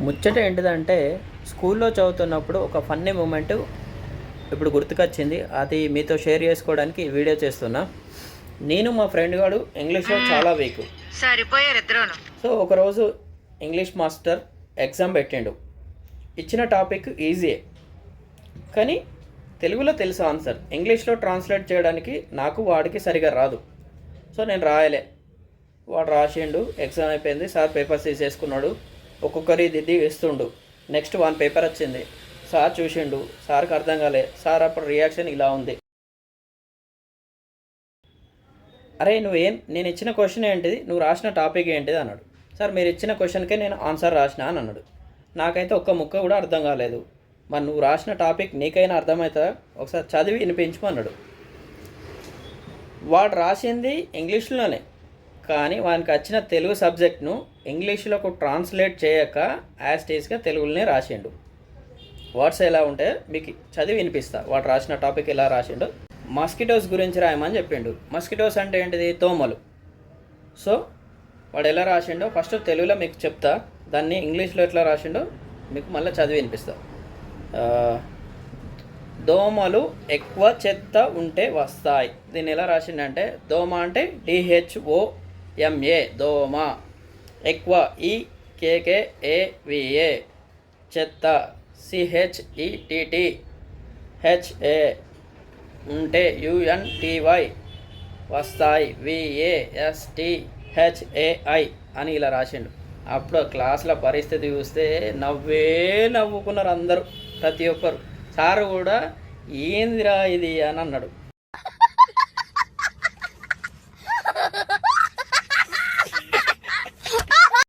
ముచ్చట ఏంటిదంటే స్కూల్లో చదువుతున్నప్పుడు ఒక ఫన్నీ మూమెంట్ ఇప్పుడు గుర్తుకొచ్చింది. అది మీతో షేర్ చేసుకోవడానికి ఈ వీడియో చేస్తున్నా. నేను మా ఫ్రెండ్ గాడు ఇంగ్లీష్లో చాలా వీక్. సరిపోయారు ఇద్దరును. సో ఒకరోజు ఇంగ్లీష్ మాస్టర్ ఎగ్జామ్ పెట్టిండు. ఇచ్చిన టాపిక్ ఈజీయే, కానీ తెలుగులో తెలుసు ఆన్సర్. ఇంగ్లీష్లో ట్రాన్స్లేట్ చేయడానికి నాకు వాడికి సరిగా రాదు. సో నేను రాయలే. వాడు రాసిండు, ఎగ్జామ్ అయిపోయింది. సార్ పేపర్స్ తీసేసుకున్నాడు, ఒక్కొక్కరి దిద్ది వేస్తుండు. నెక్స్ట్ వన్ పేపర్ వచ్చింది. సార్ చూసిండు, సార్కి అర్థం కాలే. సార్ అప్పుడు రియాక్షన్ ఇలా ఉంది: అరే నువ్వేం, నేను ఇచ్చిన క్వశ్చన్ ఏంటిది, నువ్వు రాసిన టాపిక్ ఏంటిది అన్నాడు. సార్ మీరు ఇచ్చిన క్వశ్చన్కే నేను ఆన్సర్ రాసిన అని అన్నాడు. నాకైతే ఒక్క ముక్క కూడా అర్థం కాలేదు. మరి నువ్వు రాసిన టాపిక్ నీకైనా అర్థమవుతుందా, ఒకసారి చదివి వినిపించమన్నాడు. వాడు రాసింది ఇంగ్లీష్లోనే, కానీ వానికి వచ్చిన తెలుగు సబ్జెక్ట్ను ఇంగ్లీష్లోకి ట్రాన్స్లేట్ చేయక యాజ్ టీజ్గా తెలుగులోనే రాసిండు. వర్డ్స్ ఎలా ఉంటే మీకు చదివి వినిపిస్తా. వాడు రాసిన టాపిక్ ఎలా రాసిండు. మస్కిటోస్ గురించి రాయమని చెప్పిండు. మస్కిటోస్ అంటే ఏంటిది? దోమలు. సో వాడు ఎలా రాసిండో ఫస్ట్ తెలుగులో మీకు చెప్తా, దాన్ని ఇంగ్లీష్లో ఎట్లా రాసిండో మీకు మళ్ళీ చదివి వినిపిస్తా. దోమలు ఎక్కువ చెత్త ఉంటే వస్తాయి. దీన్ని ఎలా రాసిండంటే, దోమ అంటే DHOMA దోమ, ఎక్కువ EKKAVA, చెత్త CHETTHA, ఉంటే UNTY, వస్తాయి VASTHAI అని ఇలా రాసిండు. అప్పుడు క్లాస్లో పరిస్థితి చూస్తే నవ్వుకున్నారు అందరూ, ప్రతి ఒక్కరు. సారు కూడా ఏందిరా ఇది అని అన్నాడు.